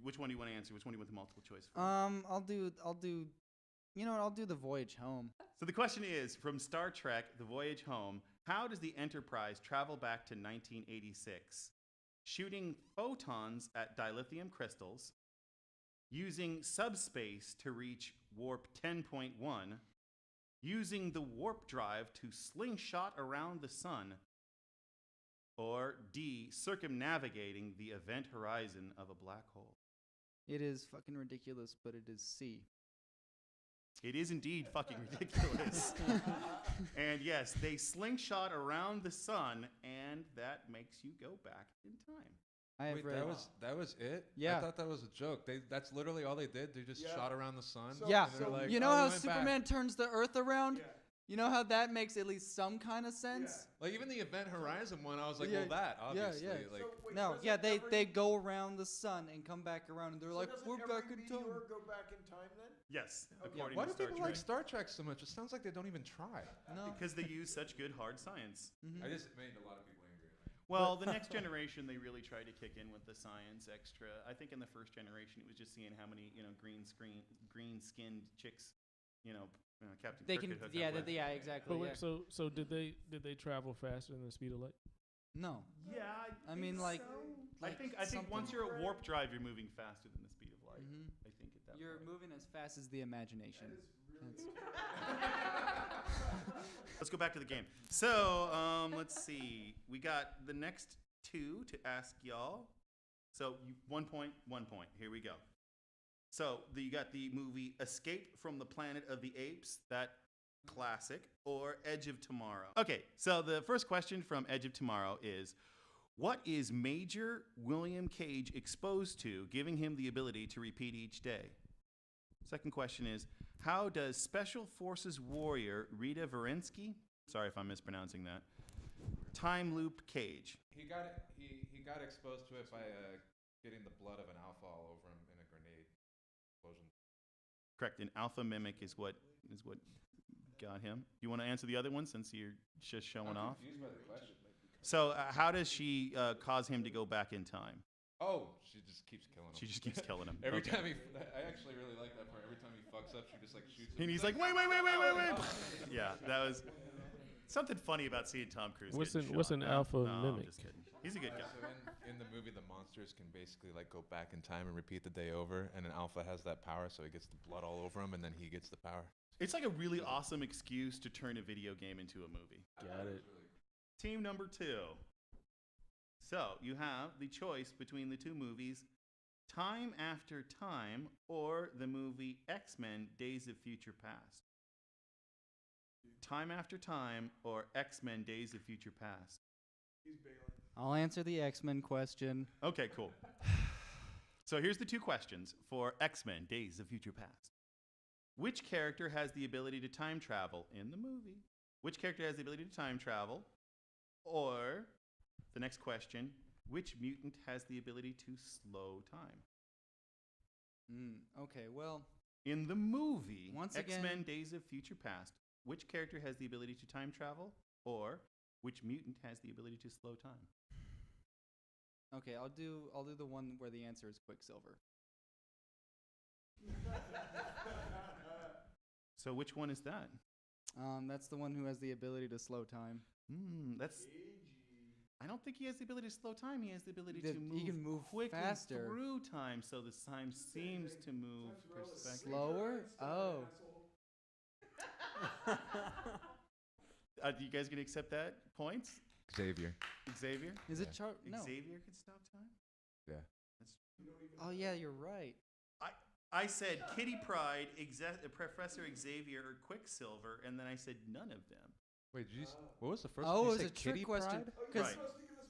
which one do you want to answer? Which one do you want the multiple choice for? I'll do. You know what? I'll do the voyage home. So the question is, from Star Trek: The Voyage Home, how does the Enterprise travel back to 1986? Shooting photons at dilithium crystals, using subspace to reach warp 10.1, using the warp drive to slingshot around the sun, or D, circumnavigating the event horizon of a black hole. It is fucking ridiculous, but it is C. It is indeed fucking ridiculous. And yes, they slingshot around the sun, and that makes you go back in time. I have Wait, read. that was it? Yeah. I thought that was a joke. That's literally all they did. They just Yeah. shot around the sun. So- Yeah. and they're like, You know "Oh, we how went back." Superman turns the Earth around? Yeah. You know how that makes at least some kind of sense? Like even the Event Horizon one, I was like, Yeah, well, that yeah, obviously. yeah. Like, So, wait, No, does yeah, it they every- they go around the sun and come back around, and they're so like, does it we're back in every time. meteor go back in time then? Yes, Okay. according why to do Star people Trek. like Star Trek so much? It sounds like they don't even try. No. Because they use such good hard science. Mhm. I just made a lot of people angry. Well, the next generation, they really tried to kick in with the science extra. I think in the first generation, it was just seeing how many, green-skinned chicks, Captain They Kirk can, could hook yeah, up with. yeah, exactly. But Yeah. wait, so did they travel faster than the speed of light? No, Yeah, I mean like, I like think something. once you're at warp drive, you're moving faster than the speed of light. Mhm. I think at that You're point. moving as fast as the imagination. That is really Let's go back to the game. So, let's see. We got the next two to ask y'all. So, 1 point, 1 point. Here we go. So, you got the movie Escape from the Planet of the Apes, that classic, or Edge of Tomorrow. Okay, so the first question from Edge of Tomorrow is, what is Major William Cage exposed to, giving him the ability to repeat each day? Second question is, how does Special Forces warrior Rita Verinsky, sorry if I'm mispronouncing that, time loop Cage? He got exposed to it by getting the blood of an alpha all over him in a grenade explosion. Correct, an alpha mimic is what got him. You want to answer the other one since you're just showing off? Confused by the question. So, how does she cause him to go back in time? Oh, she just keeps killing him. She just keeps killing him. Every Okay. time I actually really like that part. Every time he fucks up, she just like shoots him. And he's like, wait. Yeah, that was something funny about seeing Tom Cruise. What's getting an- what's shot. an alpha No, I'm mimic? just kidding. He's a good guy. So in the movie, the monsters can basically like go back in time and repeat the day over, and an alpha has that power, so he gets the blood all over him, and then he gets the power. It's like a really awesome excuse to turn a video game into a movie. Got it. Team number 2. So you have the choice between the two movies, Time After Time or the movie X-Men Days of Future Past. Time After Time or X-Men Days of Future Past. He's bailing. I'll answer the X-Men question. Okay, cool. So here's the two questions for X-Men Days of Future Past. Which character has the ability to time travel in the movie? Which character has the ability to time travel? Or, the next question, which mutant has the ability to slow time? Okay, well, In the movie Once X-Men again- Days of Future Past, which character has the ability to time travel? Or, which mutant has the ability to slow time? Okay, I'll do the one where the answer is Quicksilver. So which one is that? That's the one who has the ability to slow time. That's. I don't think he has the ability to slow time. He has the ability to move, He can move quickly faster. through time, so the time seems to move Slower? Oh. You guys gonna accept that? Points? Xavier. Xavier? Is it Yeah. No. Xavier could stop time? Yeah. Oh yeah, you're right. I said Kitty Pryde, Professor Xavier, or Quicksilver, and then I said none of them. Wait, did you? What was the first? Oh, you it was say a trick Kitty question. Pryde? Right.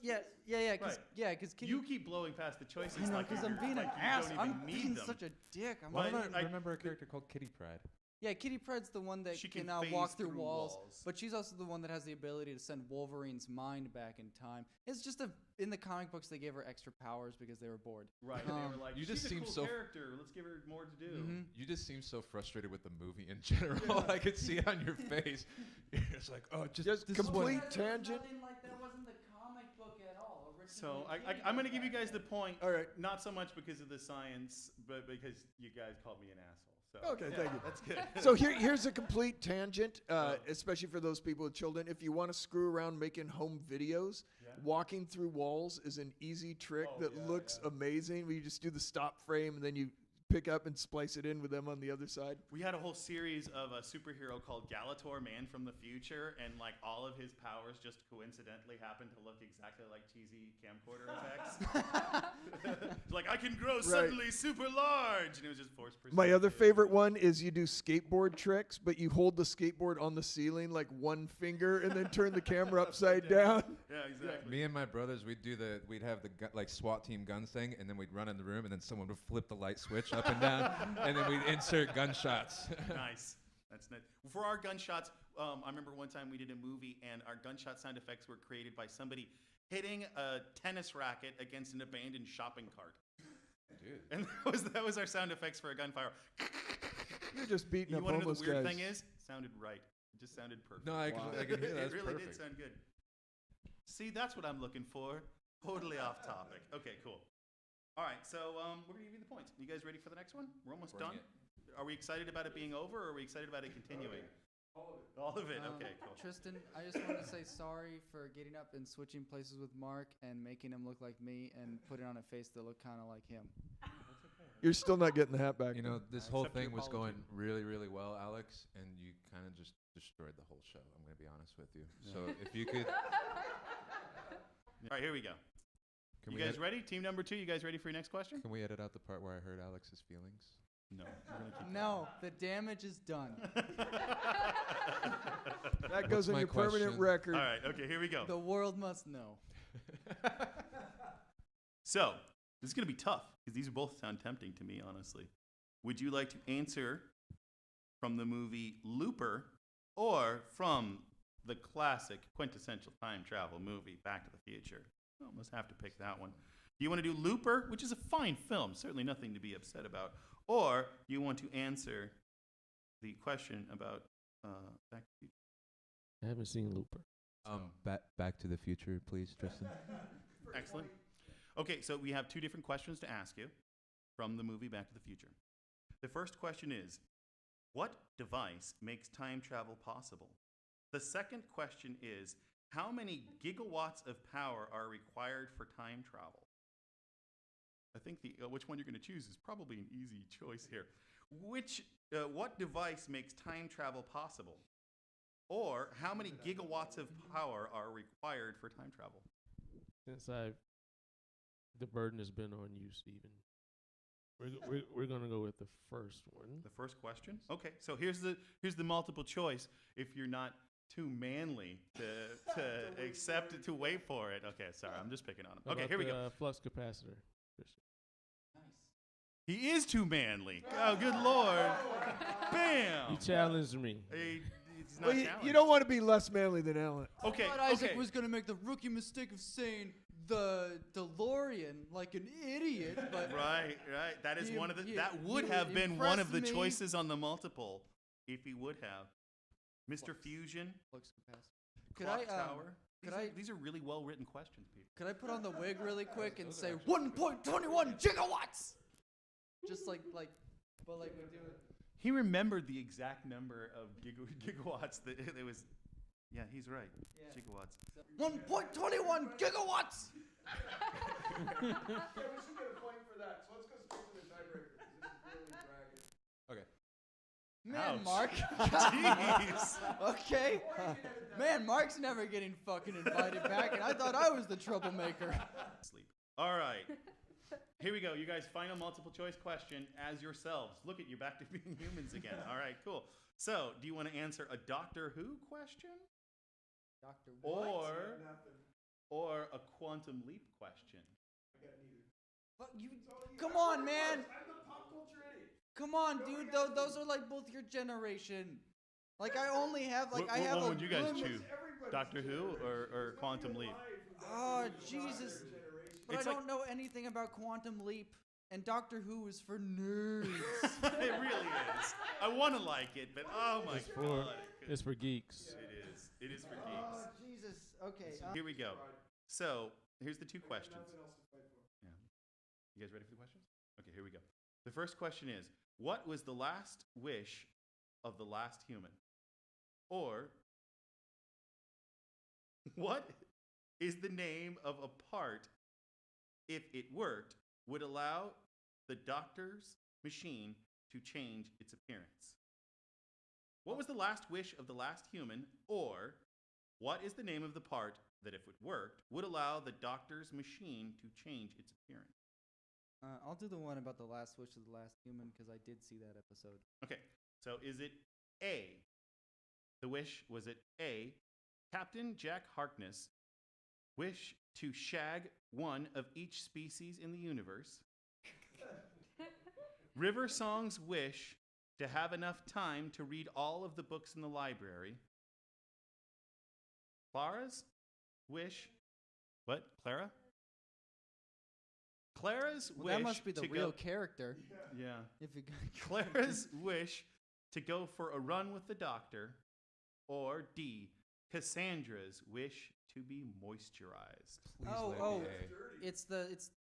Yeah, because Kitty. You keep blowing past the choices. I know, like because you're- I'm being like an you ass. don't even I'm need being them. such a dick. I'm Why Well, don't I remember a character called Kitty Pryde? Yeah, Kitty Pryde's the one that She can can phase walk through through walls, walls. but she's also the one that has the ability to send Wolverine's mind back in time. It's just in the comic books they gave her extra powers because they were bored. Right. They were like, You she's just a seem cool so- character. Let's give her more to do. Mhm. You just seem so frustrated with the movie in general. I could see it on your face. You're just like, oh, just this is what- complete tangent. Nothing like that wasn't the comic book at all. So I'm going to give you guys the point. All right. Not so much because of the science, but because you guys called me an asshole. So, Okay, yeah, thank you. That's good. So here's a complete tangent, especially for those people with children. If you want to screw around making home videos, walking through walls is an easy trick that looks amazing. Where you just do the stop frame and then you pick up and splice it in with them on the other side. We had a whole series of a superhero called Galator, Man from the Future, and like all of his powers just coincidentally happen to look exactly like cheesy camcorder effects. Like, I can grow suddenly super large, and it was just forced perspective. My other favorite one is you do skateboard tricks, but you hold the skateboard on the ceiling like one finger and then turn the camera upside down. Yeah, exactly. Me and my brothers, we'd have the like SWAT team guns thing, and then we'd run in the room, and then someone would flip the light switch up and down, and then we'd insert gunshots. Nice. That's nice. For our gunshots, I remember one time we did a movie, and our gunshot sound effects were created by somebody hitting a tennis racket against an abandoned shopping cart. Dude. And that was our sound effects for a gunfire. You're just beating You up want to know homeless the weird guys. thing is? It sounded right. It just sounded perfect. No, I can hear that. It That's really perfect. did sound good. See, that's what I'm looking for. Totally off topic. Okay, cool. All right, so we're going to give you the points. You guys ready for the next one? We're almost Bring done. it. Are we excited about it being over, or are we excited about it continuing? All of it. Okay, cool. Tristan, I just want to say sorry for getting up and switching places with Mark and making him look like me and putting on a face that looked kind of like him. You're still not getting the hat back. You know, this I whole accept your thing was apology. going really, really well, Alex, and you kind of just destroyed the whole show. I'm going to be honest with you. So if you could, All right, here we go. can You we guys ready? Team number 2, you guys ready for your next question? can we edit out the part where I hurt Alex's feelings? No. We're gonna keep No, the damage is done. That goes on my your permanent question? record. All right, okay, here we go. The world must know. So, this is going to be tough because these both sound tempting to me, honestly. Would you like to answer from the movie Looper or from the classic quintessential time travel movie Back to the Future? Well, must have to pick that one. Do you want to do Looper, which is a fine film, certainly nothing to be upset about, or do you want to answer the question about Back to the Future? I haven't seen Looper. Back to the Future, please, Tristan. Excellent. Okay, so we have 2 different questions to ask you from the movie Back to the Future. The first question is, what device makes time travel possible? The second question is, how many gigawatts of power are required for time travel? I think which one you're going to choose is probably an easy choice here. What device makes time travel possible? Or how many gigawatts of power are required for time travel? Since the burden has been on you, Stephen. We're gonna go with the first one. The first question? Okay, so here's the multiple choice if you're not too manly to accept it, to wait for it. Okay, sorry, I'm just picking on him. How Okay, about here we the, go. Flux capacitor. Christian? He is too manly. Oh, good Lord. Bam! You challenged me. It's not Well, you challenged. don't want to be less manly than Alan. Okay, I thought Isaac okay. was going to make the rookie mistake of saying the DeLorean like an idiot, but Right. That is You- one of the. you- That would you have been one of the impressed me. choices on the multiple, if he would have. Mr. Fusion, flux capacitor. Could clock I tower. These are really well-written questions, people. Could I put on the wig really quick and say 1.21 gigawatts? Just like we do it. He remembered the exact number of gigawatts that it was. Yeah, he's right. Yeah. Gigawatts. 1.21 gigawatts. Yeah, we should get a point for that. So let's go straight to the tiebreaker. This is really dragging. Okay. Man, Ouch. Mark. Jeez. Okay. Man, Mark's never getting fucking invited back, and I thought I was the troublemaker. Sleep. All right. Here we go. You guys, final multiple choice question as yourselves. Look at you, back to being humans again. All right, cool. So, do you want to answer a Doctor Who question? Doctor Or a quantum leap question? I got neither. Fuck you. Come on, man. I'm the pop culture idiot. Come on, dude. Those are like both your generation. Like I only have like I have What a would you guys limit- choose? Doctor Who or Quantum Leap? Oh, Jesus. But It's I like- don't know anything about Quantum Leap, and Doctor Who is for nerds. It really is. I want to like it, but oh my It's for god. it's for geeks. It is. It is for Oh, geeks. Jesus. Okay. Here we go. So, here's the two questions. Nothing else to fight for. Yeah. You guys ready for the questions? Okay, here we go. The first question is, what was the last wish of the last human? Or, what is the name of a part, if it worked, would allow the doctor's machine to change its appearance? What was the last wish of the last human? Or, what is the name of the part that, if it worked, would allow the doctor's machine to change its appearance? I'll do the one about the last wish of the last human because I did see that episode. Okay, so is it A, the wish, was it A, Captain Jack Harkness wish to shag one of each species in the universe? River Song's wish to have enough time to read all of the books in the library? Clara's wish, what, Clara? Clara's Well, wish that must be the to real go, character. yeah. If you Clara's wish to go for a run with the doctor, or D, Cassandra's wish to be moisturized. Please Oh, let oh. me A. It's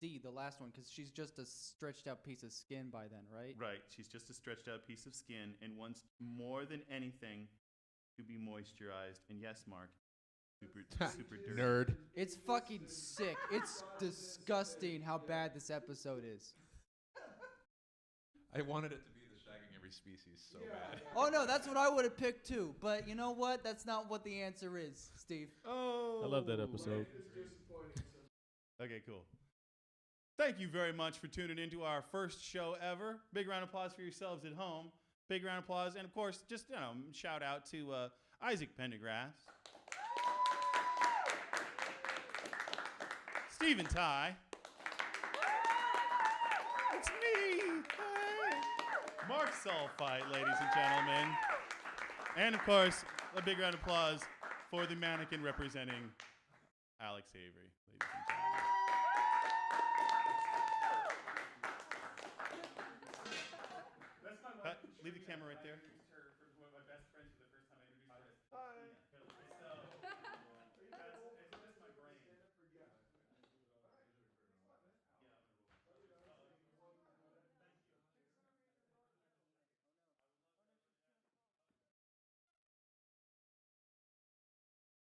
D, the last one, because she's just a stretched out piece of skin by then, right? Right, she's just a stretched out piece of skin and wants more than anything to be moisturized. And yes, Mark, super dirty. Nerd. It's fucking sick. It's disgusting how bad this episode is. I wanted it to be the shagging every species so bad. Oh no, that's what I would have picked too. But you know what? That's not what the answer is, Steve. Oh, I love that episode. Okay, cool. Thank you very much for tuning into our first show ever. Big round of applause for yourselves at home. Big round of applause, and of course, just shout out to Isaac Pendergrass, Stephen Ty. It's me. Hey. Mark Sulfite, ladies and gentlemen. And of course, a big round of applause for the mannequin representing Alex Avery, ladies and gentlemen. Leave the camera right there.